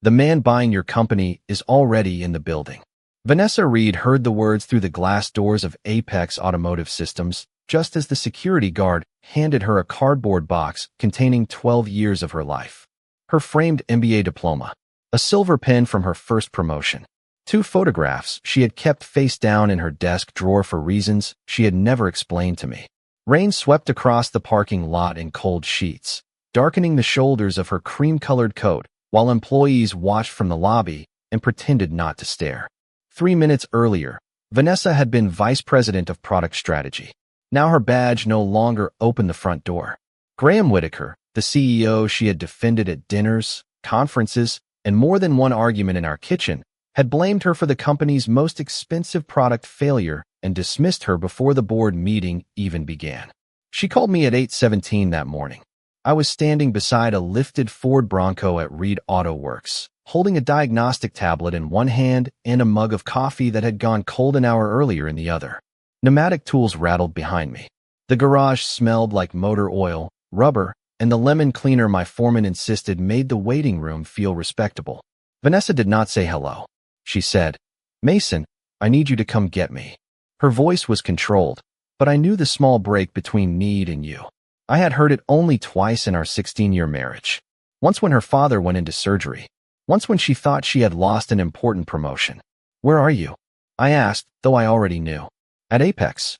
The man buying your company is already in the building." Vanessa Reed heard the words through the glass doors of Apex Automotive Systems, just as the security guard handed her a cardboard box containing 12 years of her life. Her framed MBA diploma, a silver pen from her first promotion, 2 photographs she had kept face down in her desk drawer for reasons she had never explained to me. Rain swept across the parking lot in cold sheets, darkening the shoulders of her cream-colored coat, while employees watched from the lobby and pretended not to stare. 3 minutes earlier, Vanessa had been vice president of product strategy. Now her badge no longer opened the front door. Graham Whitaker, the CEO she had defended at dinners, conferences, and more than one argument in our kitchen, had blamed her for the company's most expensive product failure and dismissed her before the board meeting even began. She called me at 8:17 that morning. I was standing beside a lifted Ford Bronco at Reed Auto Works, holding a diagnostic tablet in one hand and a mug of coffee that had gone cold an hour earlier in the other. Pneumatic tools rattled behind me. The garage smelled like motor oil, rubber, and the lemon cleaner my foreman insisted made the waiting room feel respectable. Vanessa did not say hello. She said, "Mason, I need you to come get me." Her voice was controlled, but I knew the small break between need and you. I had heard it only twice in our 16-year marriage. Once when her father went into surgery. Once when she thought she had lost an important promotion. "Where are you?" I asked, though I already knew. "At Apex."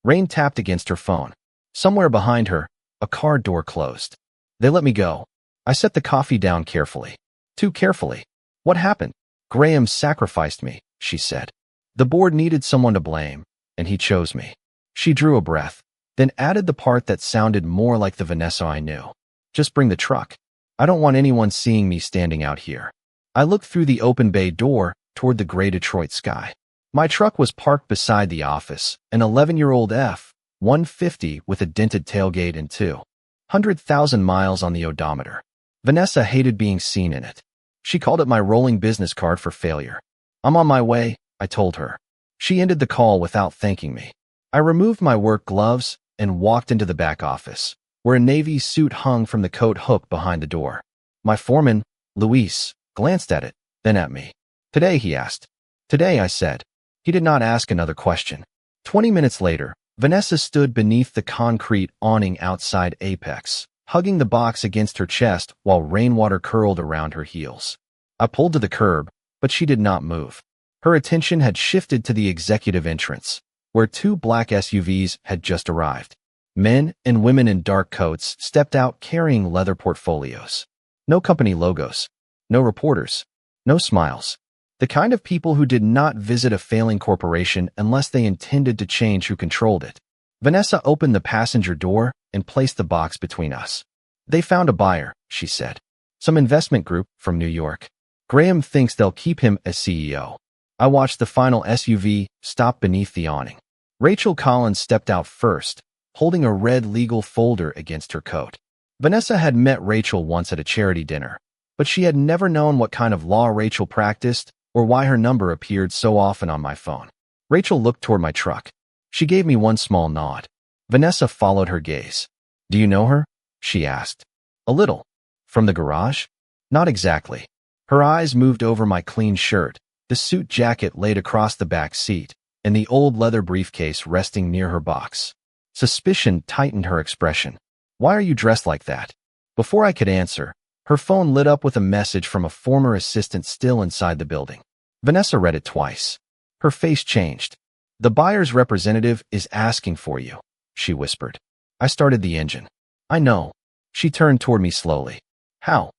Rain tapped against her phone. Somewhere behind her, a car door closed. They let me go. I set the coffee down carefully. Too carefully. "What happened?" "Graham sacrificed me," she said. "The board needed someone to blame, and he chose me." She drew a breath, then added the part that sounded more like the Vanessa I knew. "Just bring the truck. I don't want anyone seeing me standing out here." I looked through the open bay door toward the gray Detroit sky. My truck was parked beside the office, an 11-year-old F-150 with a dented tailgate and 200,000 miles on the odometer. Vanessa hated being seen in it. She called it my rolling business card for failure. "I'm on my way," I told her. She ended the call without thanking me. I removed my work gloves and walked into the back office, where a navy suit hung from the coat hook behind the door. My foreman, Luis, glanced at it, then at me. "Today?" he asked. "Today," I said. He did not ask another question. 20 minutes later, Vanessa stood beneath the concrete awning outside Apex, hugging the box against her chest while rainwater curled around her heels. I pulled to the curb, but she did not move. Her attention had shifted to the executive entrance, where 2 black SUVs had just arrived. Men and women in dark coats stepped out carrying leather portfolios. No company logos. No reporters. No smiles. The kind of people who did not visit a failing corporation unless they intended to change who controlled it. Vanessa opened the passenger door and placed the box between us. "They found a buyer," she said. "Some investment group from New York. Graham thinks they'll keep him as CEO." I watched the final SUV stop beneath the awning. Rachel Collins stepped out first, holding a red legal folder against her coat. Vanessa had met Rachel once at a charity dinner, but she had never known what kind of law Rachel practiced or why her number appeared so often on my phone. Rachel looked toward my truck. She gave me one small nod. Vanessa followed her gaze. "Do you know her?" she asked. "A little." "From the garage?" "Not exactly." Her eyes moved over my clean shirt, the suit jacket laid across the back seat, and the old leather briefcase resting near her box. Suspicion tightened her expression. "Why are you dressed like that?" Before I could answer, her phone lit up with a message from a former assistant still inside the building. Vanessa read it twice. Her face changed. "The buyer's representative is asking for you," she whispered. I started the engine. "I know." She turned toward me slowly. "How?"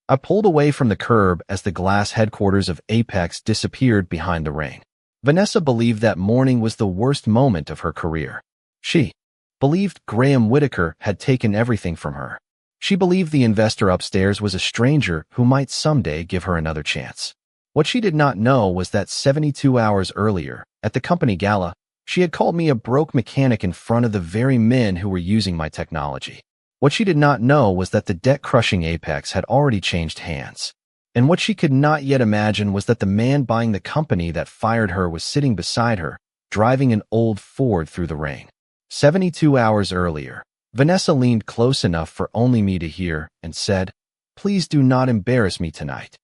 I pulled away from the curb as the glass headquarters of Apex disappeared behind the rain. Vanessa believed that morning was the worst moment of her career. She believed Graham Whitaker had taken everything from her. She believed the investor upstairs was a stranger who might someday give her another chance. What she did not know was that 72 hours earlier, at the company gala, she had called me a broke mechanic in front of the very men who were using my technology. What she did not know was that the debt-crushing Apex had already changed hands. And what she could not yet imagine was that the man buying the company that fired her was sitting beside her, driving an old Ford through the rain. 72 hours earlier, Vanessa leaned close enough for only me to hear and said, "Please do not embarrass me tonight."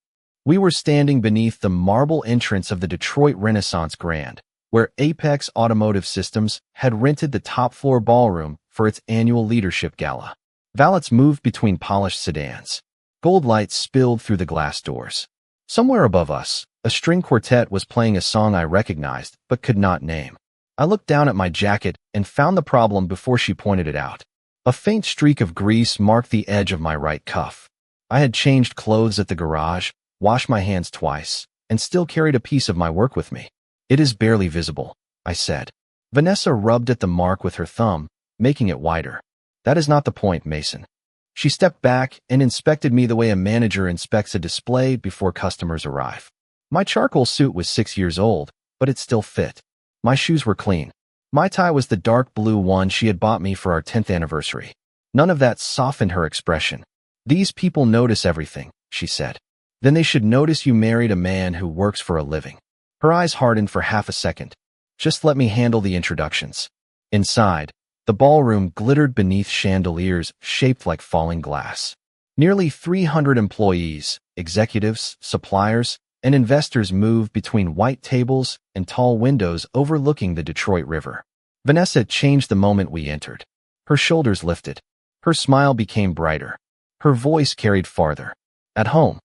We were standing beneath the marble entrance of the Detroit Renaissance Grand, where Apex Automotive Systems had rented the top-floor ballroom for its annual leadership gala. Valets moved between polished sedans. Gold lights spilled through the glass doors. Somewhere above us, a string quartet was playing a song I recognized but could not name. I looked down at my jacket and found the problem before she pointed it out. A faint streak of grease marked the edge of my right cuff. I had changed clothes at the garage, washed my hands twice, and still carried a piece of my work with me. It is barely visible, I said. Vanessa rubbed at the mark with her thumb, making it wider. That is not the point, Mason. She stepped back and inspected me the way a manager inspects a display before customers arrive. My charcoal suit was 6 years old, but it still fit. My shoes were clean. My tie was the dark blue one she had bought me for our 10th anniversary. None of that softened her expression. These people notice everything, she said. Then they should notice you married a man who works for a living. Her eyes hardened for half a second. Just let me handle the introductions. Inside, the ballroom glittered beneath chandeliers shaped like falling glass. Nearly 300 employees, executives, suppliers, and investors moved between white tables and tall windows overlooking the Detroit River. Vanessa changed the moment we entered. Her shoulders lifted. Her smile became brighter. Her voice carried farther. At home,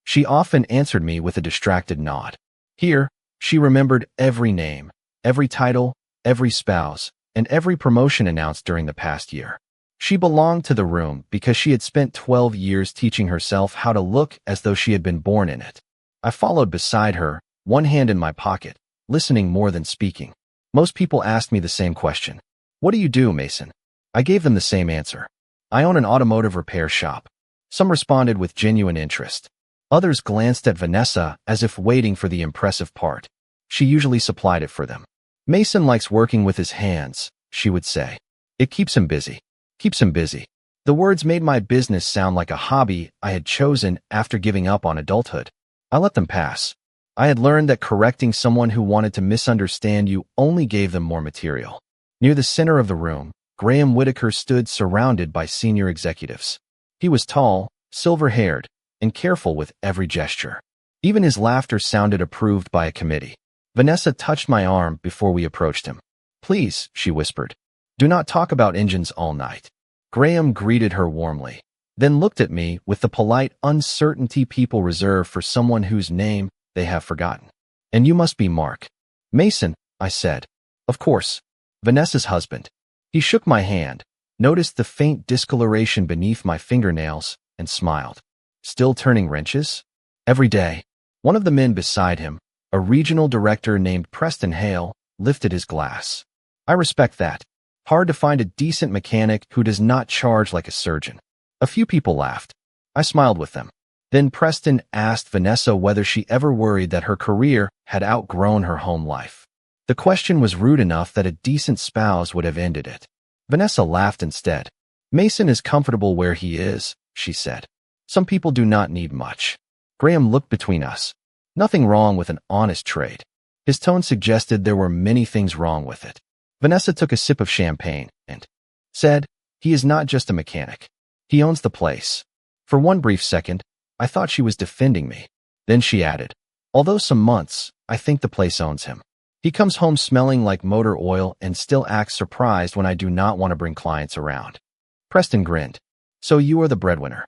she often answered me with a distracted nod. Here, she remembered every name, every title, every spouse, and every promotion announced during the past year. She belonged to the room because she had spent 12 years teaching herself how to look as though she had been born in it. I followed beside her, one hand in my pocket, listening more than speaking. Most people asked me the same question. What do you do, Mason? I gave them the same answer. I own an automotive repair shop. Some responded with genuine interest. Others glanced at Vanessa as if waiting for the impressive part. She usually supplied it for them. Mason likes working with his hands, she would say. It keeps him busy. Keeps him busy. The words made my business sound like a hobby I had chosen after giving up on adulthood. I let them pass. I had learned that correcting someone who wanted to misunderstand you only gave them more material. Near the center of the room, Graham Whitaker stood surrounded by senior executives. He was tall, silver-haired, and careful with every gesture. Even his laughter sounded approved by a committee. Vanessa touched my arm before we approached him. Please, she whispered. Do not talk about engines all night. Graham greeted her warmly, then looked at me with the polite uncertainty people reserve for someone whose name they have forgotten. And you must be Mark. Mason, I said. Of course. Vanessa's husband. He shook my hand, noticed the faint discoloration beneath my fingernails, and smiled. Still turning wrenches? Every day. One of the men beside him, a regional director named Preston Hale, lifted his glass. I respect that. Hard to find a decent mechanic who does not charge like a surgeon. A few people laughed. I smiled with them. Then Preston asked Vanessa whether she ever worried that her career had outgrown her home life. The question was rude enough that a decent spouse would have ended it. Vanessa laughed instead. Mason is comfortable where he is, she said. Some people do not need much. Graham looked between us. Nothing wrong with an honest trade. His tone suggested there were many things wrong with it. Vanessa took a sip of champagne and said, he is not just a mechanic. He owns the place. For one brief second, I thought she was defending me. Then she added, although some months, I think the place owns him. He comes home smelling like motor oil and still acts surprised when I do not want to bring clients around. Preston grinned. So you are the breadwinner.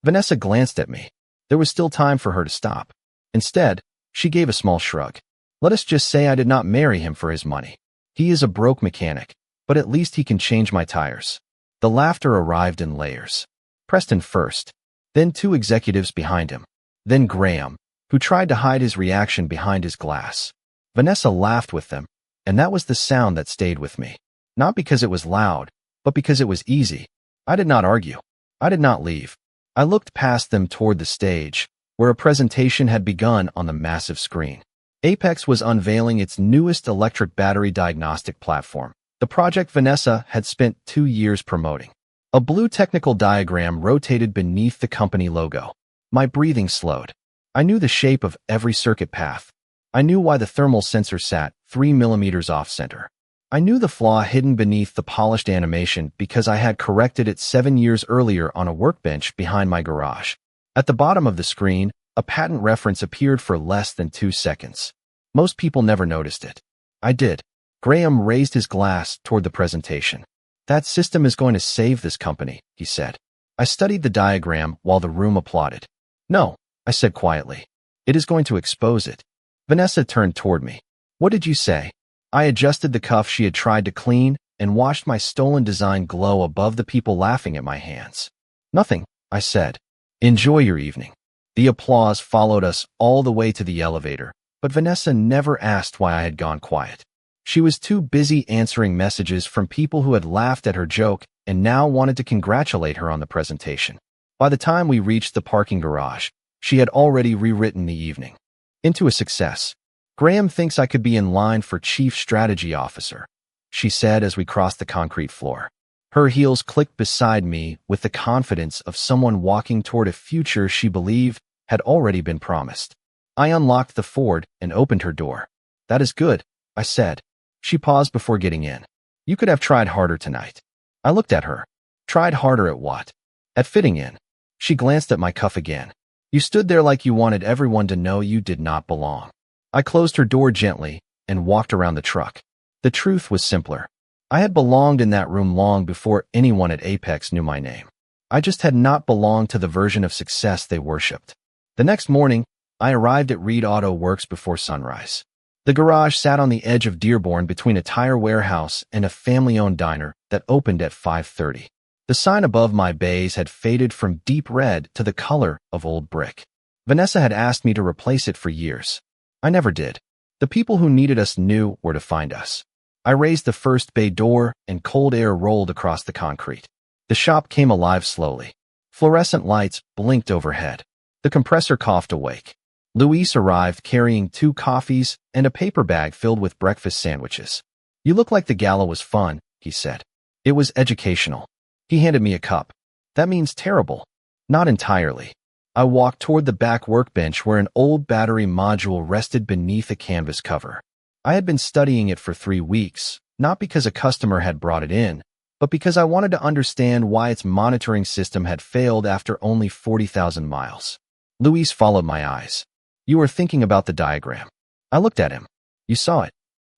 Vanessa glanced at me. There was still time for her to stop. Instead, she gave a small shrug. Let us just say I did not marry him for his money. He is a broke mechanic, but at least he can change my tires. The laughter arrived in layers. Preston first, then two executives behind him, then Graham, who tried to hide his reaction behind his glass. Vanessa laughed with them, and that was the sound that stayed with me. Not because it was loud, but because it was easy. I did not argue. I did not leave. I looked past them toward the stage, where a presentation had begun on the massive screen. Apex was unveiling its newest electric battery diagnostic platform, the project Vanessa had spent 2 years promoting. A blue technical diagram rotated beneath the company logo. My breathing slowed. I knew the shape of every circuit path. I knew why the thermal sensor sat 3 millimeters off-center. I knew the flaw hidden beneath the polished animation because I had corrected it 7 years earlier on a workbench behind my garage. At the bottom of the screen, A patent reference appeared for less than 2 seconds. Most people never noticed it. I did. Graham raised his glass toward the presentation. That system is going to save this company, he said. I studied the diagram while the room applauded. No, I said quietly. It is going to expose it. Vanessa turned toward me. What did you say? I adjusted the cuff she had tried to clean and watched my stolen design glow above the people laughing at my hands. Nothing, I said. Enjoy your evening. The applause followed us all the way to the elevator, but Vanessa never asked why I had gone quiet. She was too busy answering messages from people who had laughed at her joke and now wanted to congratulate her on the presentation. By the time we reached the parking garage, she had already rewritten the evening into a success. Graham thinks I could be in line for Chief Strategy Officer, she said as we crossed the concrete floor. Her heels clicked beside me with the confidence of someone walking toward a future she believed had already been promised. I unlocked the Ford and opened her door. That is good, I said. She paused before getting in. You could have tried harder tonight. I looked at her. Tried harder at what? At fitting in. She glanced at my cuff again. You stood there like you wanted everyone to know you did not belong. I closed her door gently and walked around the truck. The truth was simpler. I had belonged in that room long before anyone at Apex knew my name. I just had not belonged to the version of success they worshipped. The next morning, I arrived at Reed Auto Works before sunrise. The garage sat on the edge of Dearborn between a tire warehouse and a family-owned diner that opened at 5:30. The sign above my bays had faded from deep red to the color of old brick. Vanessa had asked me to replace it for years. I never did. The people who needed us knew where to find us. I raised the first bay door and cold air rolled across the concrete. The shop came alive slowly. Fluorescent lights blinked overhead. The compressor coughed awake. Luis arrived carrying 2 coffees and a paper bag filled with breakfast sandwiches. You look like the gala was fun, he said. It was educational. He handed me a cup. That means terrible. Not entirely. I walked toward the back workbench where an old battery module rested beneath a canvas cover. I had been studying it for 3 weeks, not because a customer had brought it in, but because I wanted to understand why its monitoring system had failed after only 40,000 miles. Luis followed my eyes. You were thinking about the diagram. I looked at him. You saw it.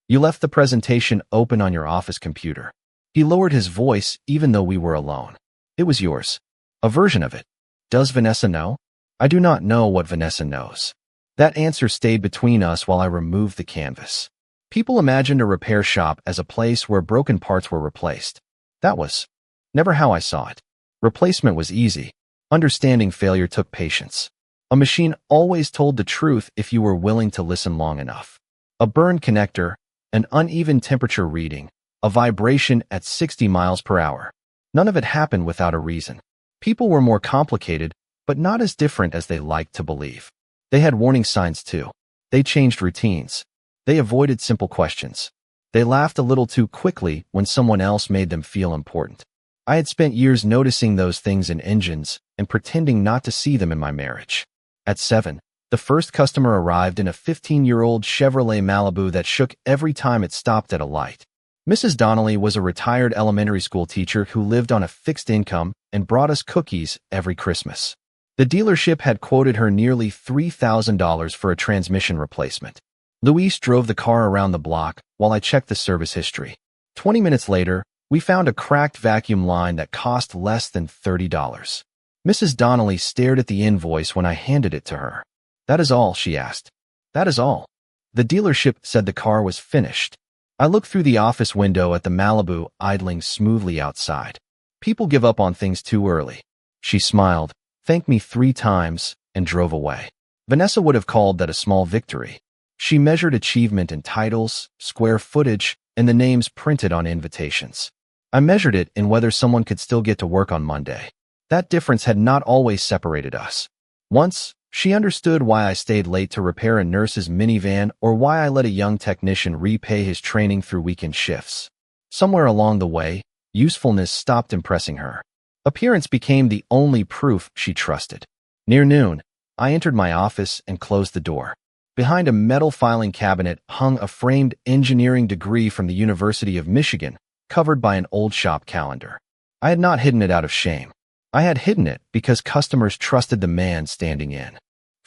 You left the presentation open on your office computer. He lowered his voice even though we were alone. It was yours. A version of it. Does Vanessa know? I do not know what Vanessa knows. That answer stayed between us while I removed the canvas. People imagined a repair shop as a place where broken parts were replaced. That was never how I saw it. Replacement was easy. Understanding failure took patience. A machine always told the truth if you were willing to listen long enough. A burned connector, an uneven temperature reading, a vibration at 60 miles per hour. None of it happened without a reason. People were more complicated, but not as different as they liked to believe. They had warning signs too. They changed routines. They avoided simple questions. They laughed a little too quickly when someone else made them feel important. I had spent years noticing those things in engines and pretending not to see them in my marriage. At 7, the first customer arrived in a 15-year-old Chevrolet Malibu that shook every time it stopped at a light. Mrs. Donnelly was a retired elementary school teacher who lived on a fixed income and brought us cookies every Christmas. The dealership had quoted her nearly $3,000 for a transmission replacement. Luis drove the car around the block while I checked the service history. 20 minutes later, we found a cracked vacuum line that cost less than $30. Mrs. Donnelly stared at the invoice when I handed it to her. That is all, she asked. That is all. The dealership said the car was finished. I looked through the office window at the Malibu idling smoothly outside. People give up on things too early. She smiled, thanked me 3 times, and drove away. Vanessa would have called that a small victory. She measured achievement in titles, square footage, and the names printed on invitations. I measured it in whether someone could still get to work on Monday. That difference had not always separated us. Once, she understood why I stayed late to repair a nurse's minivan or why I let a young technician repay his training through weekend shifts. Somewhere along the way, usefulness stopped impressing her. Appearance became the only proof she trusted. Near noon, I entered my office and closed the door. Behind a metal filing cabinet hung a framed engineering degree from the University of Michigan, covered by an old shop calendar. I had not hidden it out of shame. I had hidden it because customers trusted the man standing in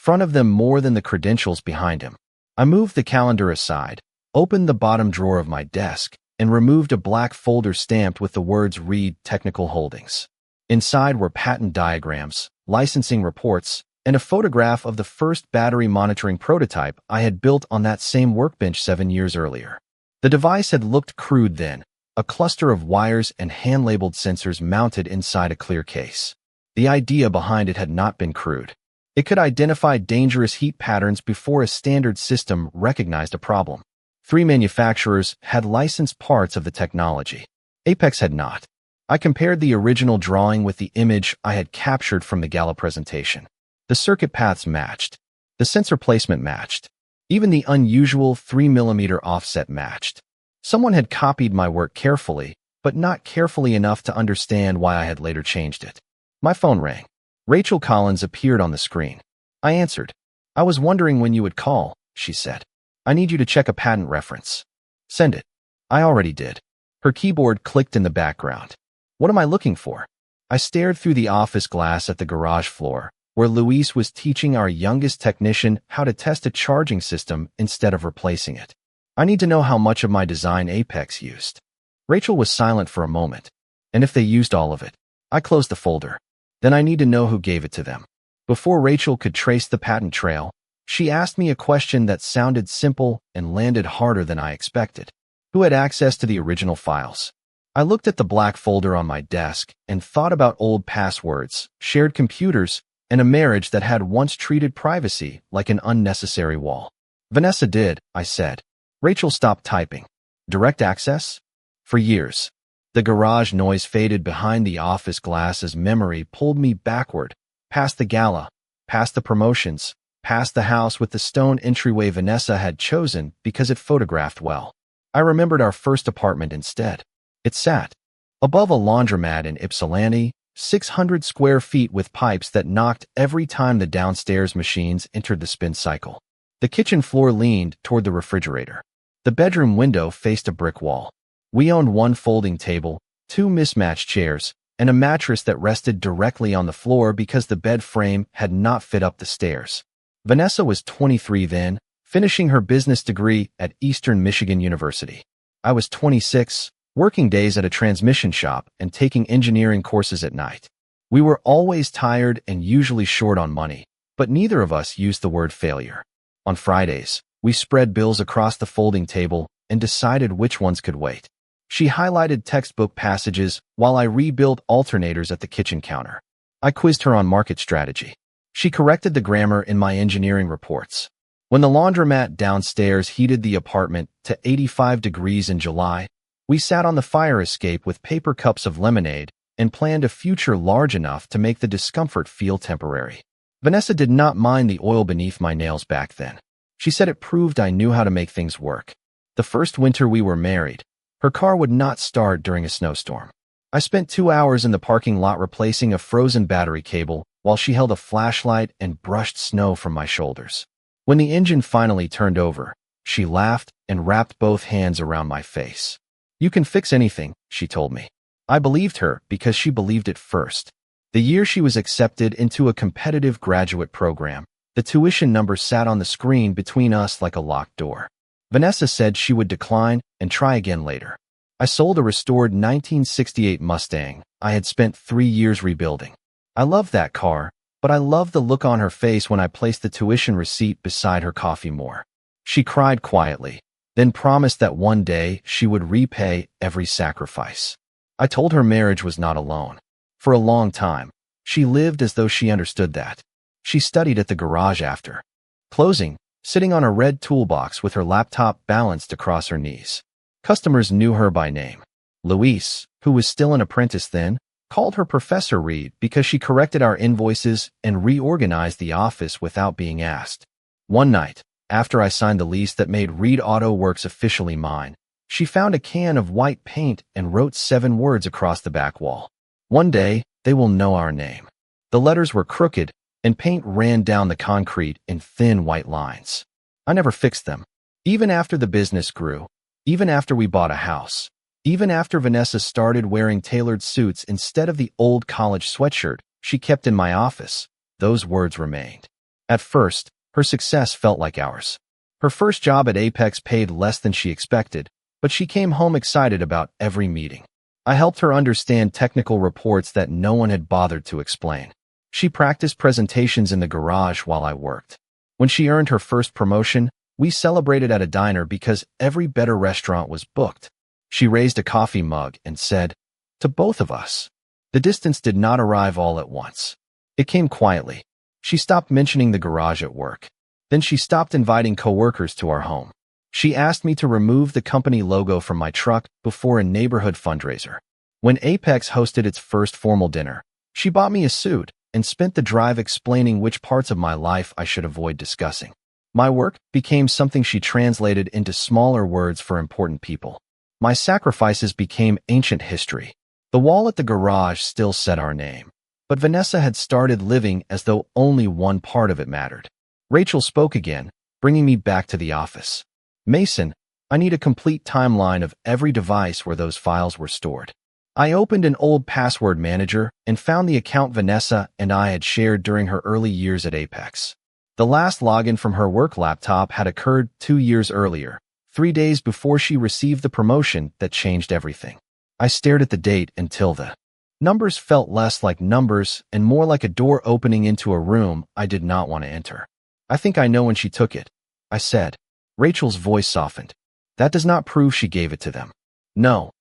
front of them more than the credentials behind him. I moved the calendar aside, opened the bottom drawer of my desk, and removed a black folder stamped with the words "Reed Technical Holdings." Inside were patent diagrams, licensing reports, and a photograph of the first battery monitoring prototype I had built on that same workbench 7 years earlier. The device had looked crude then, a cluster of wires and hand-labeled sensors mounted inside a clear case. The idea behind it had not been crude. It could identify dangerous heat patterns before a standard system recognized a problem. 3 manufacturers had licensed parts of the technology. Apex had not. I compared the original drawing with the image I had captured from the gala presentation. The circuit paths matched. The sensor placement matched. Even the unusual 3mm offset matched. Someone had copied my work carefully, but not carefully enough to understand why I had later changed it. My phone rang. Rachel Collins appeared on the screen. I answered. "I was wondering when you would call," she said. "I need you to check a patent reference." "Send it." I already did. Her keyboard clicked in the background. "What am I looking for?" I stared through the office glass at the garage floor, where Luis was teaching our youngest technician how to test a charging system instead of replacing it. "I need to know how much of my design Apex used." Rachel was silent for a moment. "And if they used all of it?" I closed the folder. "Then I need to know who gave it to them." Before Rachel could trace the patent trail, she asked me a question that sounded simple and landed harder than I expected. Who had access to the original files? I looked at the black folder on my desk and thought about old passwords, shared computers, and a marriage that had once treated privacy like an unnecessary wall. "Vanessa did," I said. Rachel stopped typing. "Direct access?" "For years." The garage noise faded behind the office glass as memory pulled me backward, past the gala, past the promotions, past the house with the stone entryway Vanessa had chosen because it photographed well. I remembered our first apartment instead. It sat above a laundromat in Ypsilanti, 600 square feet with pipes that knocked every time the downstairs machines entered the spin cycle. The kitchen floor leaned toward the refrigerator. The bedroom window faced a brick wall. We owned 1 folding table, 2 mismatched chairs, and a mattress that rested directly on the floor because the bed frame had not fit up the stairs. Vanessa was 23 then, finishing her business degree at Eastern Michigan University. I was 26, working days at a transmission shop and taking engineering courses at night. We were always tired and usually short on money, but neither of us used the word failure. On Fridays, we spread bills across the folding table and decided which ones could wait. She highlighted textbook passages while I rebuilt alternators at the kitchen counter. I quizzed her on market strategy. She corrected the grammar in my engineering reports. When the laundromat downstairs heated the apartment to 85 degrees in July, we sat on the fire escape with paper cups of lemonade and planned a future large enough to make the discomfort feel temporary. Vanessa did not mind the oil beneath my nails back then. She said it proved I knew how to make things work. The first winter we were married, her car would not start during a snowstorm. I spent 2 hours in the parking lot replacing a frozen battery cable while she held a flashlight and brushed snow from my shoulders. When the engine finally turned over, she laughed and wrapped both hands around my face. "You can fix anything," she told me. I believed her because she believed it first. The year she was accepted into a competitive graduate program, the tuition number sat on the screen between us like a locked door. Vanessa said she would decline and try again later. I sold a restored 1968 Mustang I had spent 3 years rebuilding. I loved that car, but I loved the look on her face when I placed the tuition receipt beside her coffee more. She cried quietly, then promised that one day she would repay every sacrifice. I told her marriage was not alone. For a long time, she lived as though she understood that. She studied at the garage after closing, sitting on a red toolbox with her laptop balanced across her knees. Customers knew her by name. Luis, who was still an apprentice then, called her Professor Reed because she corrected our invoices and reorganized the office without being asked. One night, after I signed the lease that made Reed Auto Works officially mine, she found a can of white paint and wrote 7 words across the back wall. "One day, they will know our name." The letters were crooked, and paint ran down the concrete in thin white lines. I never fixed them. Even after the business grew, even after we bought a house, even after Vanessa started wearing tailored suits instead of the old college sweatshirt she kept in my office, those words remained. At first, her success felt like ours. Her first job at Apex paid less than she expected, but she came home excited about every meeting. I helped her understand technical reports that no one had bothered to explain. She practiced presentations in the garage while I worked. When she earned her first promotion, we celebrated at a diner because every better restaurant was booked. She raised a coffee mug and said, "To both of us." The distance did not arrive all at once. It came quietly. She stopped mentioning the garage at work. Then she stopped inviting coworkers to our home. She asked me to remove the company logo from my truck before a neighborhood fundraiser. When Apex hosted its first formal dinner, she bought me a suit and spent the drive explaining which parts of my life I should avoid discussing. My work became something she translated into smaller words for important people. My sacrifices became ancient history. The wall at the garage still said our name, but Vanessa had started living as though only one part of it mattered. Rachel spoke again, bringing me back to the office. "Mason, I need a complete timeline of every device where those files were stored." I opened an old password manager and found the account Vanessa and I had shared during her early years at Apex. The last login from her work laptop had occurred 2 years earlier, 3 days before she received the promotion that changed everything. I stared at the date until the numbers felt less like numbers and more like a door opening into a room I did not want to enter. "I think I know when she took it," I said. Rachel's voice softened. "That does not prove she gave it to them." "No,"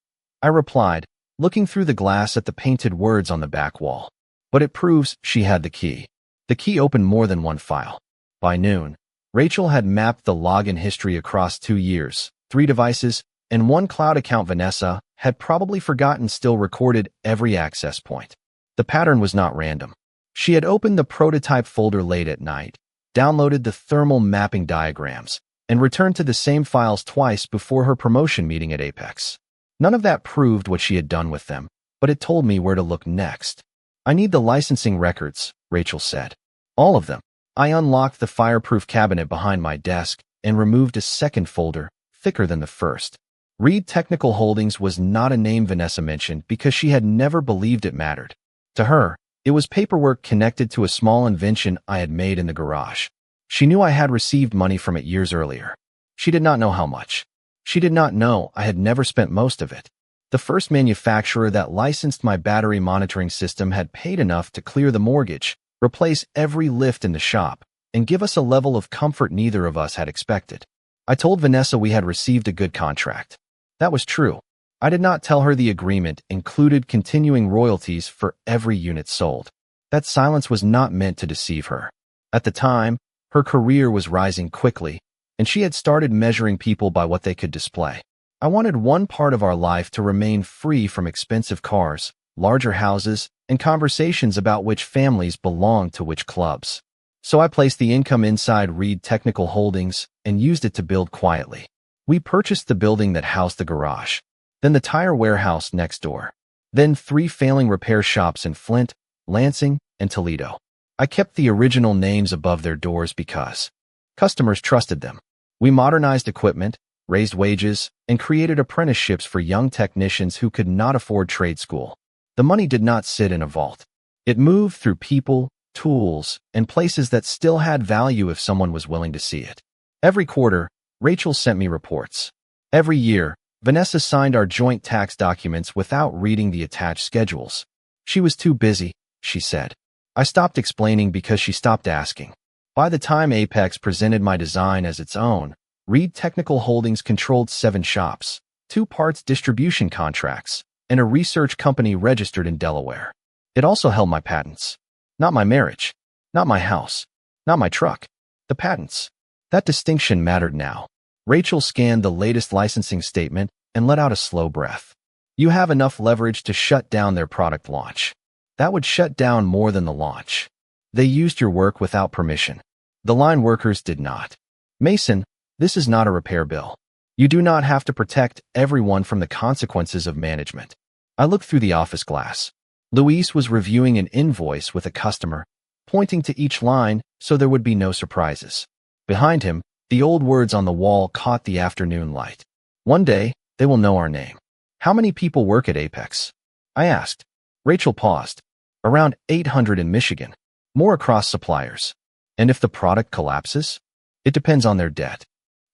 I replied, looking through the glass at the painted words on the back wall. "But it proves she had the key." The key opened more than one file. By noon, Rachel had mapped the login history across 2 years, 3 devices, and 1 cloud account. Vanessa had probably forgotten still recorded every access point. The pattern was not random. She had opened the prototype folder late at night, downloaded the thermal mapping diagrams, and returned to the same files twice before her promotion meeting at Apex. None of that proved what she had done with them, but it told me where to look next. "I need the licensing records," Rachel said. "All of them." I unlocked the fireproof cabinet behind my desk and removed a second folder, thicker than the first. Reed Technical Holdings was not a name Vanessa mentioned because she had never believed it mattered. To her, it was paperwork connected to a small invention I had made in the garage. She knew I had received money from it years earlier. She did not know how much. She did not know I had never spent most of it. The first manufacturer that licensed my battery monitoring system had paid enough to clear the mortgage, replace every lift in the shop, and give us a level of comfort neither of us had expected. I told Vanessa we had received a good contract. That was true. I did not tell her the agreement included continuing royalties for every unit sold. That silence was not meant to deceive her. At the time, her career was rising quickly, and she had started measuring people by what they could display. I wanted one part of our life to remain free from expensive cars, larger houses, and conversations about which families belonged to which clubs. So I placed the income inside Reed Technical Holdings and used it to build quietly. We purchased the building that housed the garage, then the tire warehouse next door, then 3 failing repair shops in Flint, Lansing, and Toledo. I kept the original names above their doors because customers trusted them. We modernized equipment, raised wages, and created apprenticeships for young technicians who could not afford trade school. The money did not sit in a vault. It moved through people, tools, and places that still had value if someone was willing to see it. Every quarter, Rachel sent me reports. Every year, Vanessa signed our joint tax documents without reading the attached schedules. She was too busy, she said. I stopped explaining because she stopped asking. By the time Apex presented my design as its own, Reed Technical Holdings controlled 7 shops, 2 parts distribution contracts, and a research company registered in Delaware. It also held my patents. Not my marriage, not my house, not my truck. The patents. That distinction mattered now. Rachel scanned the latest licensing statement and let out a slow breath. "You have enough leverage to shut down their product launch." That would shut down more than the launch. They used your work without permission. The line workers did not. "Mason, this is not a repair bill. You do not have to protect everyone from the consequences of management." I looked through the office glass. Luis was reviewing an invoice with a customer, pointing to each line so there would be no surprises. Behind him, the old words on the wall caught the afternoon light. "One day, they will know our name." "How many people work at Apex?" I asked. Rachel paused. "Around 800 in Michigan. More across suppliers." And if the product collapses? It depends on their debt.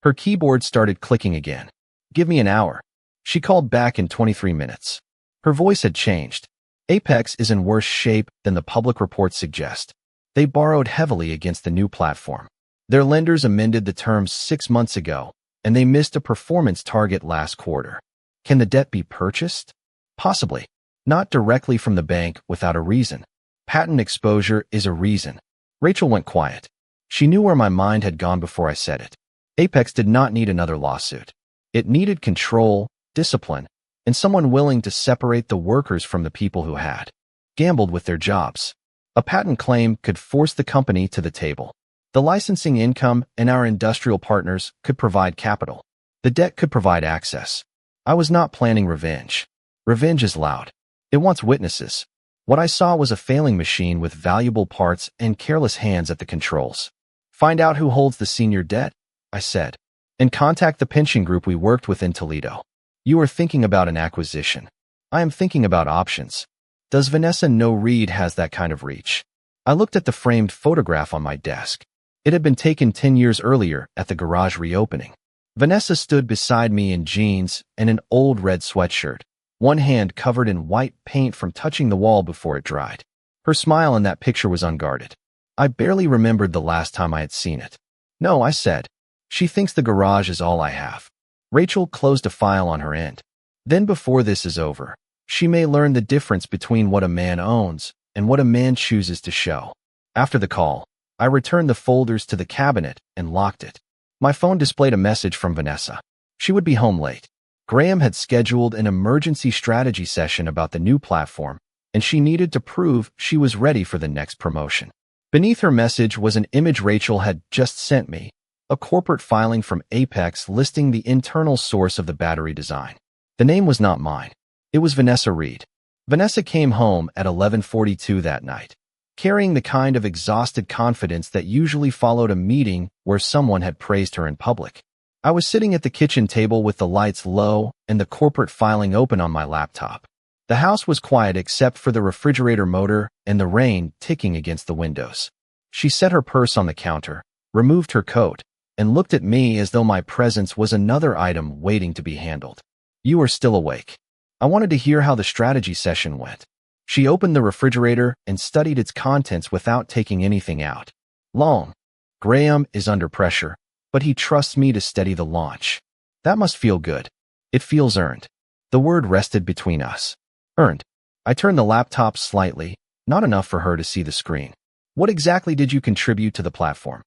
Her keyboard started clicking again. Give me an hour. She called back in 23 minutes. Her voice had changed. Apex is in worse shape than the public reports suggest. They borrowed heavily against the new platform. Their lenders amended the terms 6 months ago, and they missed a performance target last quarter. Can the debt be purchased? Possibly. Not directly from the bank without a reason. Patent exposure is a reason. Rachel went quiet. She knew where my mind had gone before I said it. Apex did not need another lawsuit. It needed control, discipline, and someone willing to separate the workers from the people who had gambled with their jobs. A patent claim could force the company to the table. The licensing income and our industrial partners could provide capital. The debt could provide access. I was not planning revenge. Revenge is loud. It wants witnesses. What I saw was a failing machine with valuable parts and careless hands at the controls. Find out who holds the senior debt, I said, and contact the pension group we worked with in Toledo. You are thinking about an acquisition. I am thinking about options. Does Vanessa know Reed has that kind of reach? I looked at the framed photograph on my desk. It had been taken 10 years earlier at the garage reopening. Vanessa stood beside me in jeans and an old red sweatshirt, one hand covered in white paint from touching the wall before it dried. Her smile in that picture was unguarded. I barely remembered the last time I had seen it. No, I said. She thinks the garage is all I have. Rachel closed a file on her end. Then before this is over, she may learn the difference between what a man owns and what a man chooses to show. After the call, I returned the folders to the cabinet and locked it. My phone displayed a message from Vanessa. She would be home late. Graham had scheduled an emergency strategy session about the new platform, and she needed to prove she was ready for the next promotion. Beneath her message was an image Rachel had just sent me, a corporate filing from Apex listing the internal source of the battery design. The name was not mine. It was Vanessa Reed. Vanessa came home at 11:42 that night, carrying the kind of exhausted confidence that usually followed a meeting where someone had praised her in public. I was sitting at the kitchen table with the lights low and the corporate filing open on my laptop. The house was quiet except for the refrigerator motor and the rain ticking against the windows. She set her purse on the counter, removed her coat, and looked at me as though my presence was another item waiting to be handled. You are still awake. I wanted to hear how the strategy session went. She opened the refrigerator and studied its contents without taking anything out. Long. Graham is under pressure, but he trusts me to steady the launch. That must feel good. It feels earned. The word rested between us. Earned. I turned the laptop slightly, not enough for her to see the screen. What exactly did you contribute to the platform?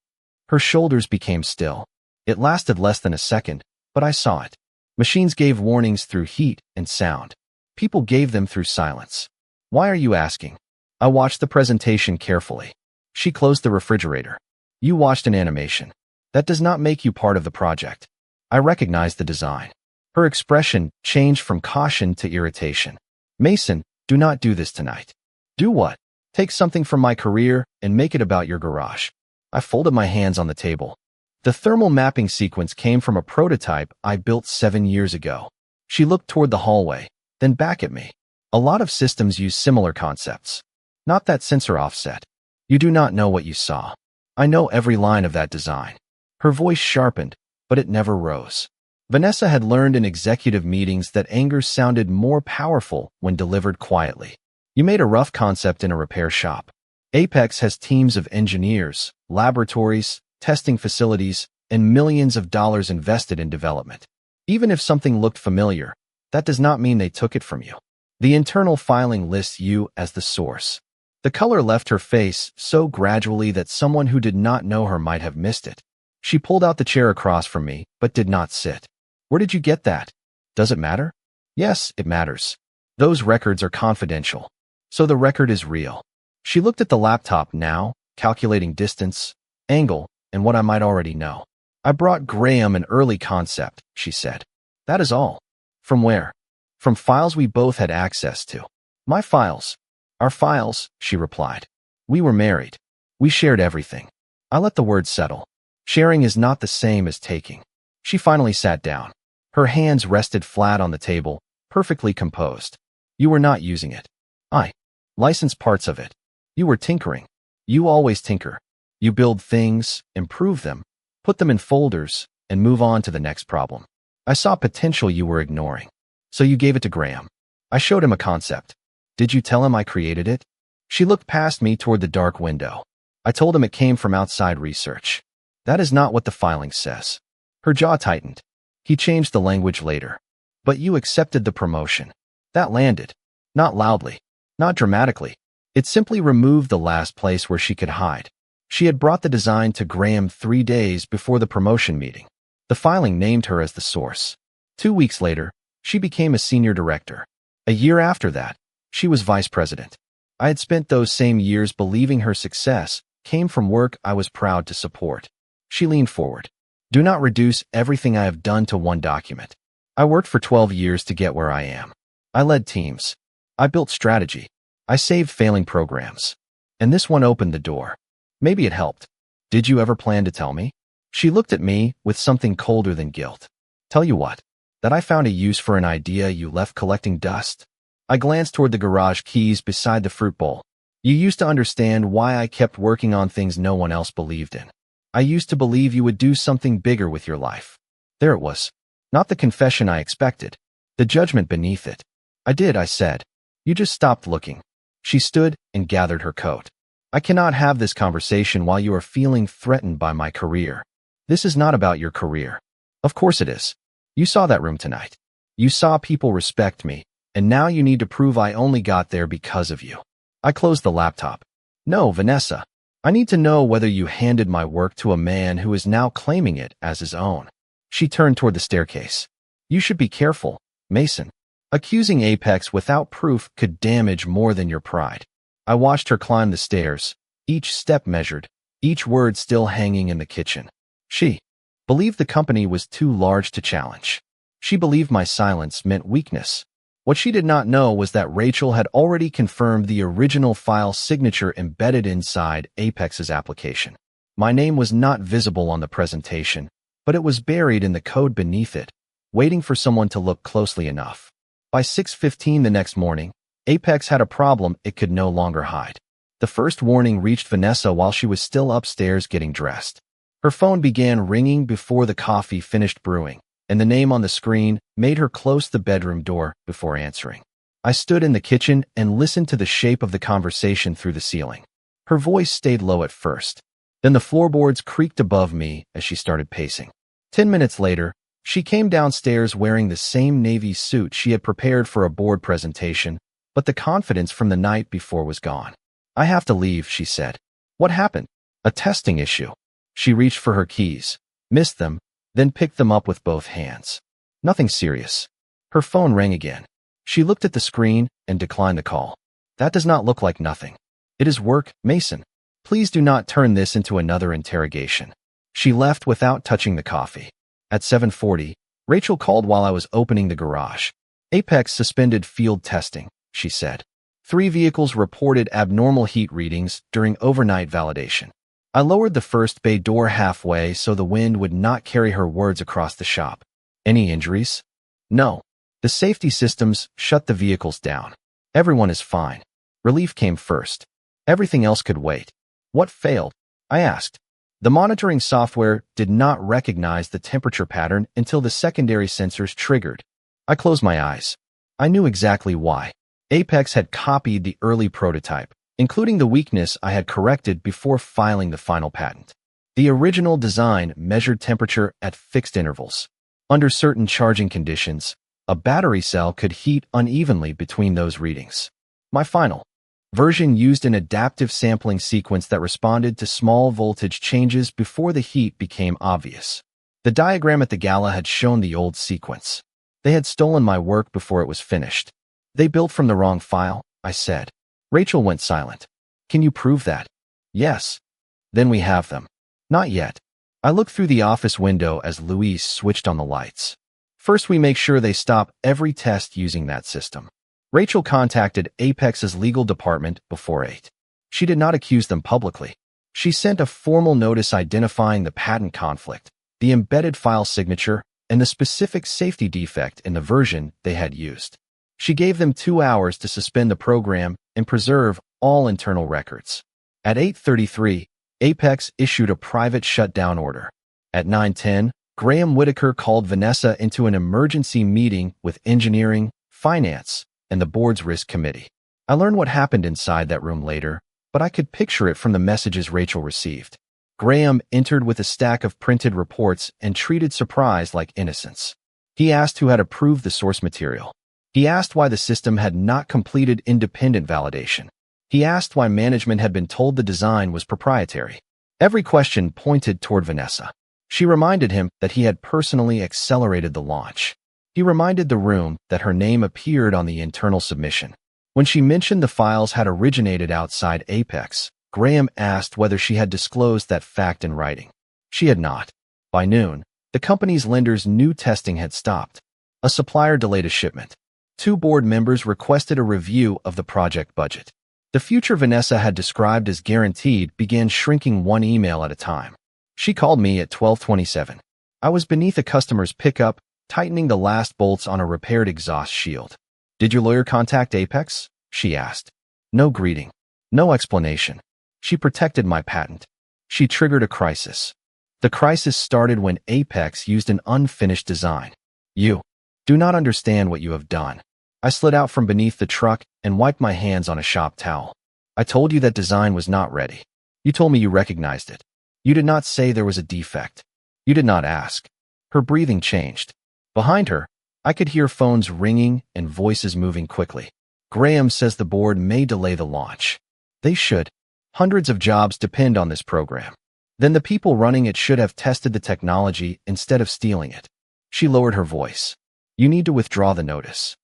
Her shoulders became still. It lasted less than a second, but I saw it. Machines gave warnings through heat and sound. People gave them through silence. Why are you asking? I watched the presentation carefully. She closed the refrigerator. You watched an animation. That does not make you part of the project. I recognized the design. Her expression changed from caution to irritation. Mason, do not do this tonight. Do what? Take something from my career and make it about your garage. I folded my hands on the table. The thermal mapping sequence came from a prototype I built 7 years ago. She looked toward the hallway, then back at me. A lot of systems use similar concepts. Not that sensor offset. You do not know what you saw. I know every line of that design. Her voice sharpened, but it never rose. Vanessa had learned in executive meetings that anger sounded more powerful when delivered quietly. You made a rough concept in a repair shop. Apex has teams of engineers, laboratories, testing facilities, and millions of dollars invested in development. Even if something looked familiar, that does not mean they took it from you. The internal filing lists you as the source. The color left her face so gradually that someone who did not know her might have missed it. She pulled out the chair across from me, but did not sit. Where did you get that? Does it matter? Yes, it matters. Those records are confidential. So the record is real. She looked at the laptop now, calculating distance, angle, and what I might already know. I brought Graham an early concept, she said. That is all. From where? From files we both had access to. My files. Our files, she replied. We were married. We shared everything. I let the word settle. Sharing is not the same as taking. She finally sat down. Her hands rested flat on the table, perfectly composed. You were not using it. I licensed parts of it. You were tinkering. You always tinker. You build things, improve them, put them in folders, and move on to the next problem. I saw potential you were ignoring. So you gave it to Graham. I showed him a concept. Did you tell him I created it? She looked past me toward the dark window. I told him it came from outside research. That is not what the filing says. Her jaw tightened. He changed the language later. But you accepted the promotion. That landed. Not loudly. Not dramatically. It simply removed the last place where she could hide. She had brought the design to Graham 3 days before the promotion meeting. The filing named her as the source. 2 weeks later, she became a senior director. A year after that, she was vice president. I had spent those same years believing her success came from work I was proud to support. She leaned forward. Do not reduce everything I have done to one document. I worked for 12 years to get where I am. I led teams. I built strategy. I saved failing programs. And this one opened the door. Maybe it helped. Did you ever plan to tell me? She looked at me with something colder than guilt. Tell you what, that I found a use for an idea you left collecting dust. I glanced toward the garage keys beside the fruit bowl. You used to understand why I kept working on things no one else believed in. I used to believe you would do something bigger with your life. There it was. Not the confession I expected. The judgment beneath it. I did, I said. You just stopped looking. She stood and gathered her coat. I cannot have this conversation while you are feeling threatened by my career. This is not about your career. Of course it is. You saw that room tonight. You saw people respect me, and now you need to prove I only got there because of you. I closed the laptop. No, Vanessa. I need to know whether you handed my work to a man who is now claiming it as his own. She turned toward the staircase. You should be careful, Mason. Accusing Apex without proof could damage more than your pride. I watched her climb the stairs, each step measured, each word still hanging in the kitchen. She believed the company was too large to challenge. She believed my silence meant weakness. What she did not know was that Rachel had already confirmed the original file signature embedded inside Apex's application. My name was not visible on the presentation, but it was buried in the code beneath it, waiting for someone to look closely enough. By 6:15 the next morning, Apex had a problem it could no longer hide. The first warning reached Vanessa while she was still upstairs getting dressed. Her phone began ringing before the coffee finished brewing, and the name on the screen made her close the bedroom door before answering. I stood in the kitchen and listened to the shape of the conversation through the ceiling. Her voice stayed low at first. Then the floorboards creaked above me as she started pacing. 10 minutes later, she came downstairs wearing the same navy suit she had prepared for a board presentation, but the confidence from the night before was gone. I have to leave, she said. What happened? A testing issue. She reached for her keys, missed them, then picked them up with both hands. Nothing serious. Her phone rang again. She looked at the screen and declined the call. That does not look like nothing. It is work, Mason. Please do not turn this into another interrogation. She left without touching the coffee. At 7:40, Rachel called while I was opening the garage. Apex suspended field testing, she said. 3 vehicles reported abnormal heat readings during overnight validation. I lowered the first bay door halfway so the wind would not carry her words across the shop. Any injuries? No. The safety systems shut the vehicles down. Everyone is fine. Relief came first. Everything else could wait. What failed? I asked. The monitoring software did not recognize the temperature pattern until the secondary sensors triggered. I closed my eyes. I knew exactly why. Apex had copied the early prototype, including the weakness I had corrected before filing the final patent. The original design measured temperature at fixed intervals. Under certain charging conditions, a battery cell could heat unevenly between those readings. My final version used an adaptive sampling sequence that responded to small voltage changes before the heat became obvious. The diagram at the gala had shown the old sequence. They had stolen my work before it was finished. They built from the wrong file, I said. Rachel went silent. Can you prove that? Yes. Then we have them. Not yet. I looked through the office window as Louise switched on the lights. First, we make sure they stop every test using that system. Rachel contacted Apex's legal department before 8. She did not accuse them publicly. She sent a formal notice identifying the patent conflict, the embedded file signature, and the specific safety defect in the version they had used. She gave them 2 hours to suspend the program and preserve all internal records. At 8:33, Apex issued a private shutdown order. At 9:10, Graham Whitaker called Vanessa into an emergency meeting with engineering, finance, and the board's risk committee. I learned what happened inside that room later, but I could picture it from the messages Rachel received. Graham entered with a stack of printed reports and treated surprise like innocence. He asked who had approved the source material. He asked why the system had not completed independent validation. He asked why management had been told the design was proprietary. Every question pointed toward Vanessa. She reminded him that he had personally accelerated the launch. He reminded the room that her name appeared on the internal submission. When she mentioned the files had originated outside Apex, Graham asked whether she had disclosed that fact in writing. She had not. By noon, the company's lenders knew testing had stopped. A supplier delayed a shipment. 2 board members requested a review of the project budget. The future Vanessa had described as guaranteed began shrinking one email at a time. She called me at 12:27. I was beneath a customer's pickup, tightening the last bolts on a repaired exhaust shield. "Did your lawyer contact Apex?" she asked. No greeting. No explanation. She protected my patent. She triggered a crisis. The crisis started when Apex used an unfinished design. "You do not understand what you have done." I slid out from beneath the truck and wiped my hands on a shop towel. "I told you that design was not ready. You told me you recognized it. You did not say there was a defect. You did not ask." Her breathing changed. Behind her, I could hear phones ringing and voices moving quickly. "Graham says the board may delay the launch." They should. Hundreds of jobs depend on this program. Then the people running it should have tested the technology instead of stealing it. She lowered her voice. "You need to withdraw the notice."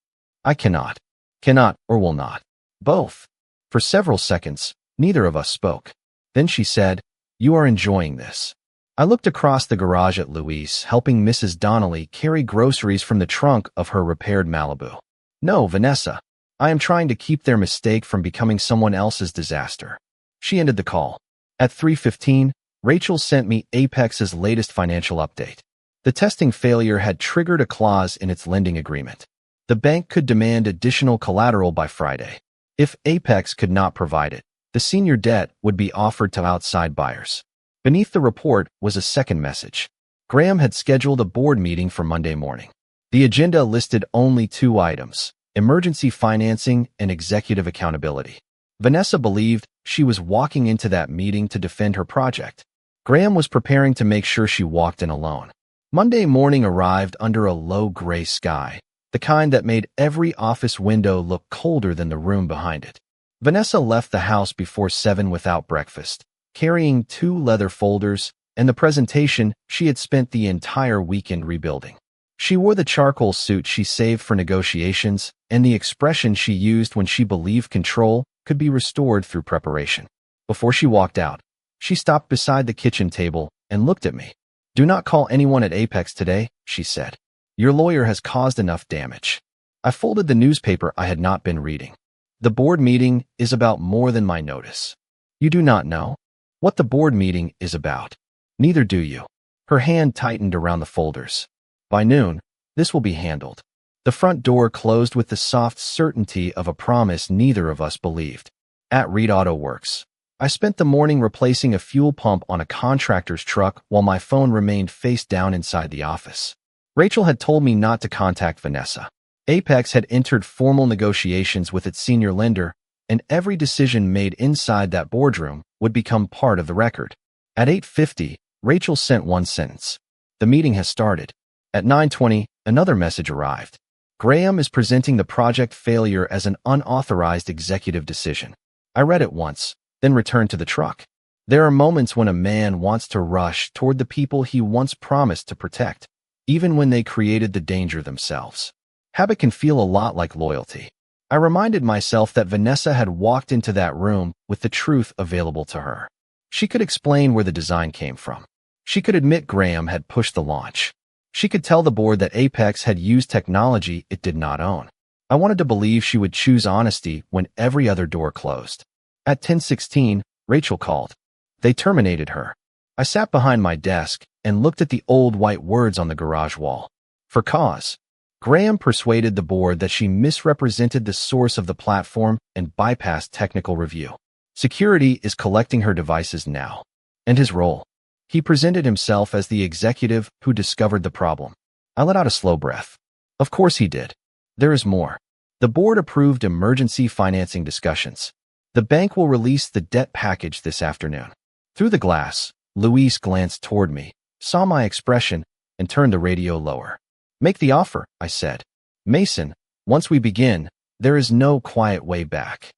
"I cannot. Cannot or will not. Both." For several seconds, neither of us spoke. Then she said, "You are enjoying this." I looked across the garage at Louise, helping Mrs. Donnelly carry groceries from the trunk of her repaired Malibu. "No, Vanessa. I am trying to keep their mistake from becoming someone else's disaster." She ended the call. At 3:15, Rachel sent me Apex's latest financial update. The testing failure had triggered a clause in its lending agreement. The bank could demand additional collateral by Friday. If Apex could not provide it, the senior debt would be offered to outside buyers. Beneath the report was a second message. Graham had scheduled a board meeting for Monday morning. The agenda listed only 2 items: emergency financing and executive accountability. Vanessa believed she was walking into that meeting to defend her project. Graham was preparing to make sure she walked in alone. Monday morning arrived under a low gray sky, the kind that made every office window look colder than the room behind it. Vanessa left the house before 7 without breakfast, carrying 2 leather folders and the presentation she had spent the entire weekend rebuilding. She wore the charcoal suit she saved for negotiations and the expression she used when she believed control could be restored through preparation. Before she walked out, she stopped beside the kitchen table and looked at me. "Do not call anyone at Apex today," she said. "Your lawyer has caused enough damage." I folded the newspaper I had not been reading. The board meeting is about more than my notice. You do not know what the board meeting is about. Neither do you. Her hand tightened around the folders. By noon, this will be handled. The front door closed with the soft certainty of a promise neither of us believed. At Reed Auto Works, I spent the morning replacing a fuel pump on a contractor's truck while my phone remained face down inside the office. Rachel had told me not to contact Vanessa. Apex had entered formal negotiations with its senior lender, and every decision made inside that boardroom would become part of the record. At 8:50, Rachel sent one sentence. "The meeting has started." At 9:20, another message arrived. "Graham is presenting the project failure as an unauthorized executive decision." I read it once, then returned to the truck. There are moments when a man wants to rush toward the people he once promised to protect, even when they created the danger themselves. Habit can feel a lot like loyalty. I reminded myself that Vanessa had walked into that room with the truth available to her. She could explain where the design came from. She could admit Graham had pushed the launch. She could tell the board that Apex had used technology it did not own. I wanted to believe she would choose honesty when every other door closed. At 10:16, Rachel called. They terminated her. I sat behind my desk and looked at the old white words on the garage wall. For cause. Graham persuaded the board that she misrepresented the source of the platform and bypassed technical review. Security is collecting her devices now. And his role? He presented himself as the executive who discovered the problem. I let out a slow breath. Of course he did. There is more. The board approved emergency financing discussions. The bank will release the debt package this afternoon. Through the glass, Luis glanced toward me, saw my expression, and turned the radio lower. Make the offer, I said. Mason, once we begin, there is no quiet way back.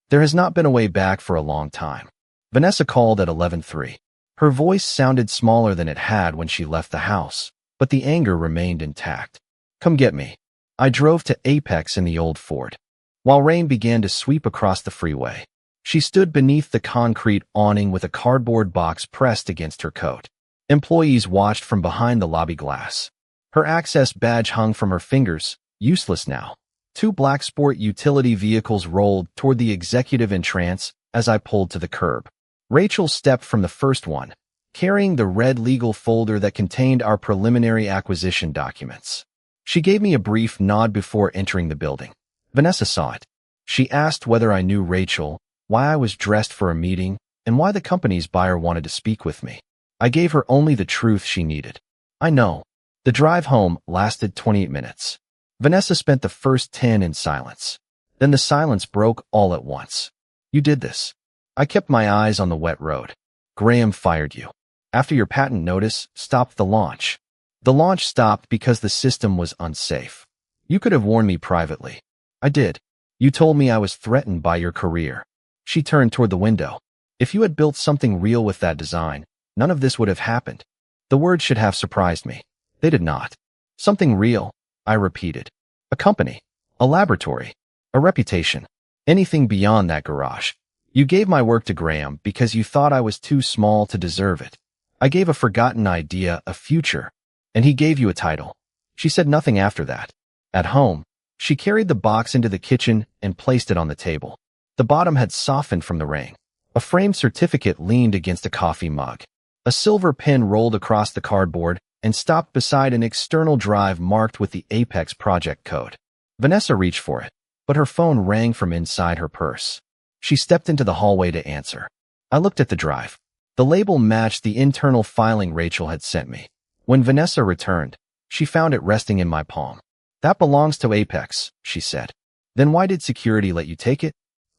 There has not been a way back for a long time. Vanessa called at 11:03. Her voice sounded smaller than it had when she left the house, but the anger remained intact. Come get me. I drove to Apex in the old Ford. While rain began to sweep across the freeway, she stood beneath the concrete awning with a cardboard box pressed against her coat. Employees watched from behind the lobby glass. Her access badge hung from her fingers, useless now. Two black sport utility vehicles rolled toward the executive entrance as I pulled to the curb. Rachel stepped from the first one, carrying the red legal folder that contained our preliminary acquisition documents. She gave me a brief nod before entering the building. Vanessa saw it. She asked whether I knew Rachel, why I was dressed for a meeting, and why the company's buyer wanted to speak with me. I gave her only the truth she needed. I know. The drive home lasted 28 minutes. Vanessa spent the first 10 in silence. Then the silence broke all at once. You did this. I kept my eyes on the wet road. Graham fired you. After your patent notice stopped the launch. The launch stopped because the system was unsafe. You could have warned me privately. I did. You told me I was threatened by your career. She turned toward the window. If you had built something real with that design, none of this would have happened. The words should have surprised me. They did not. Something real, I repeated. A company. A laboratory. A reputation. Anything beyond that garage. You gave my work to Graham because you thought I was too small to deserve it. I gave a forgotten idea a future, and he gave you a title. She said nothing after that. At home, she carried the box into the kitchen and placed it on the table. The bottom had softened from the rain. A framed certificate leaned against a coffee mug. A silver pen rolled across the cardboard and stopped beside an external drive marked with the Apex project code. Vanessa reached for it, but her phone rang from inside her purse. She stepped into the hallway to answer. I looked at the drive. The label matched the internal filing Rachel had sent me. When Vanessa returned, she found it resting in my palm. That belongs to Apex, she said. Then why did security let you take it?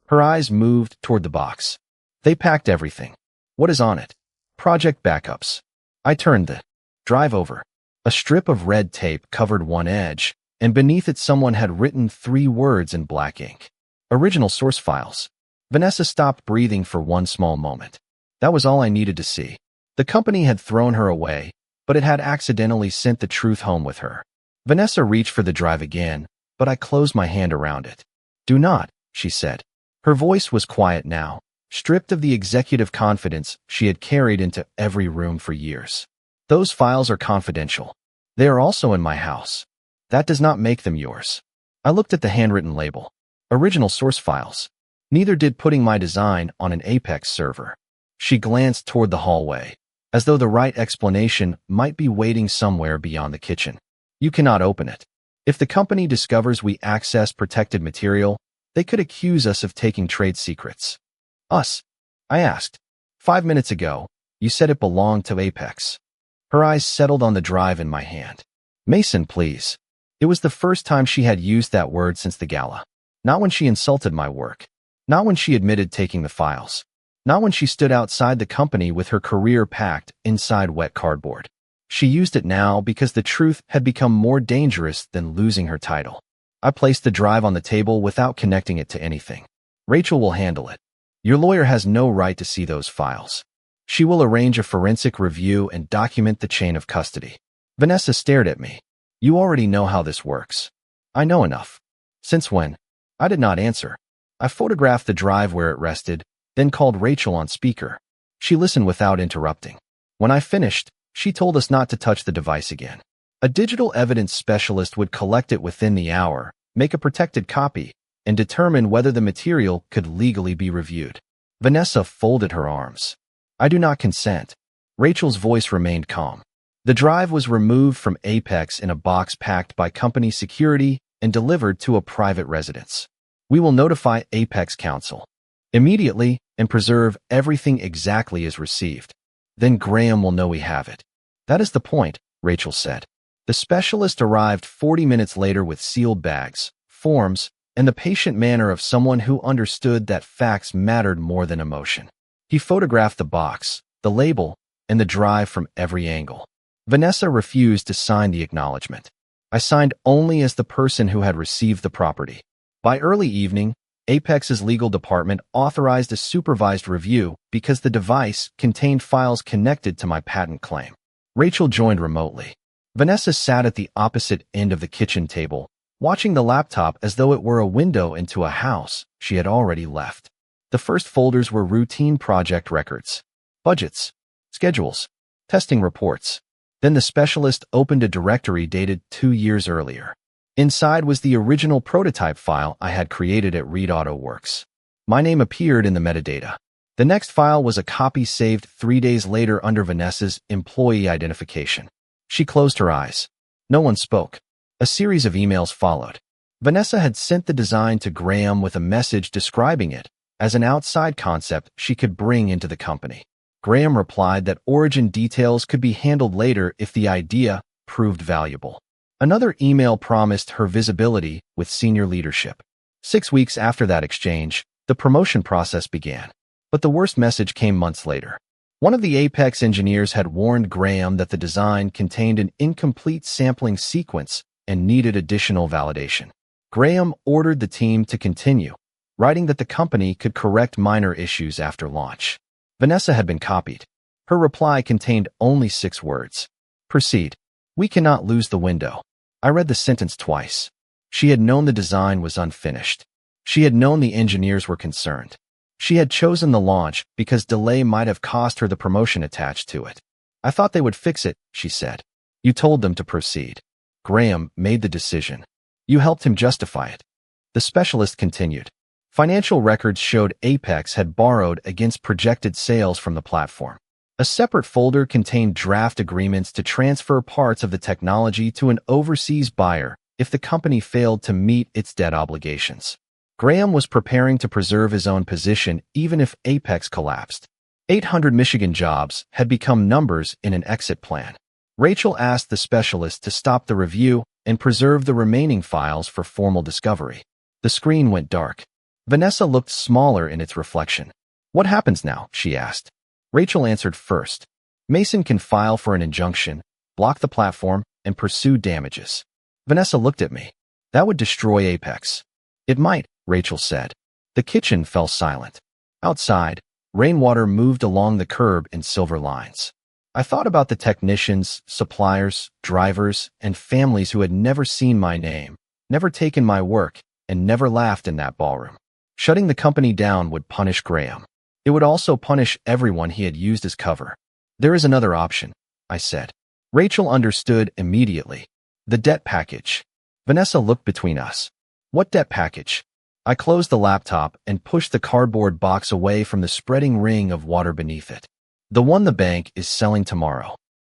Her eyes moved toward the box. They packed everything. What is on it? Project backups. I turned the drive over. A strip of red tape covered one edge, and beneath it someone had written 3 words in black ink. Original source files. Vanessa stopped breathing for one small moment. That was all I needed to see. The company had thrown her away, but it had accidentally sent the truth home with her. Vanessa reached for the drive again, but I closed my hand around it. Do not, she said. Her voice was quiet now, stripped of the executive confidence she had carried into every room for years. Those files are confidential. They are also in my house. That does not make them yours. I looked at the handwritten label. Original source files. Neither did putting my design on an Apex server. She glanced toward the hallway, as though the right explanation might be waiting somewhere beyond the kitchen. You cannot open it. If the company discovers we access protected material, they could accuse us of taking trade secrets. Us? I asked. 5 minutes ago, you said it belonged to Apex. Her eyes settled on the drive in my hand. Mason, please. It was the first time she had used that word since the gala. Not when she insulted my work. Not when she admitted taking the files. Not when she stood outside the company with her career packed inside wet cardboard. She used it now because the truth had become more dangerous than losing her title. I placed the drive on the table without connecting it to anything. Rachel will handle it. Your lawyer has no right to see those files. She will arrange a forensic review and document the chain of custody. Vanessa stared at me. You already know how this works. I know enough. Since when? I did not answer. I photographed the drive where it rested, then called Rachel on speaker. She listened without interrupting. When I finished, she told us not to touch the device again. A digital evidence specialist would collect it within the hour, make a protected copy, and determine whether the material could legally be reviewed. Vanessa folded her arms. I do not consent. Rachel's voice remained calm. The drive was removed from Apex in a box packed by company security and delivered to a private residence. We will notify Apex Council immediately and preserve everything exactly as received. Then Graham will know we have it. That is the point, Rachel said. The specialist arrived 40 minutes later with sealed bags, forms, and the patient manner of someone who understood that facts mattered more than emotion. He photographed the box, the label, and the drive from every angle. Vanessa refused to sign the acknowledgement. I signed only as the person who had received the property. By early evening, Apex's legal department authorized a supervised review because the device contained files connected to my patent claim. Rachel joined remotely. Vanessa sat at the opposite end of the kitchen table, watching the laptop as though it were a window into a house she had already left. The first folders were routine project records, budgets, schedules, testing reports. Then the specialist opened a directory dated 2 years earlier. Inside was the original prototype file I had created at Reed Auto Works. My name appeared in the metadata. The next file was a copy saved 3 days later under Vanessa's employee identification. She closed her eyes. No one spoke. A series of emails followed. Vanessa had sent the design to Graham with a message describing it as an outside concept she could bring into the company. Graham replied that origin details could be handled later if the idea proved valuable. Another email promised her visibility with senior leadership. 6 weeks after that exchange, the promotion process began. But the worst message came months later. One of the Apex engineers had warned Graham that the design contained an incomplete sampling sequence and needed additional validation. Graham ordered the team to continue, writing that the company could correct minor issues after launch. Vanessa had been copied. Her reply contained only 6 words. Proceed. We cannot lose the window. I read the sentence twice. She had known the design was unfinished. She had known the engineers were concerned. She had chosen the launch because delay might have cost her the promotion attached to it. I thought they would fix it, she said. You told them to proceed. Graham made the decision. You helped him justify it. The specialist continued. Financial records showed Apex had borrowed against projected sales from the platform. A separate folder contained draft agreements to transfer parts of the technology to an overseas buyer if the company failed to meet its debt obligations. Graham was preparing to preserve his own position even if Apex collapsed. 800 Michigan jobs had become numbers in an exit plan. Rachel asked the specialist to stop the review and preserve the remaining files for formal discovery. The screen went dark. Vanessa looked smaller in its reflection. What happens now? She asked. Rachel answered first. Mason can file for an injunction, block the platform, and pursue damages. Vanessa looked at me. That would destroy Apex. It might, Rachel said. The kitchen fell silent. Outside, rainwater moved along the curb in silver lines. I thought about the technicians, suppliers, drivers, and families who had never seen my name, never taken my work, and never laughed in that ballroom. Shutting the company down would punish Graham. It would also punish everyone he had used as cover. There is another option, I said. Rachel understood immediately. The debt package. Vanessa looked between us. What debt package? I closed the laptop and pushed the cardboard box away from the spreading ring of water beneath it. The one the bank is selling tomorrow.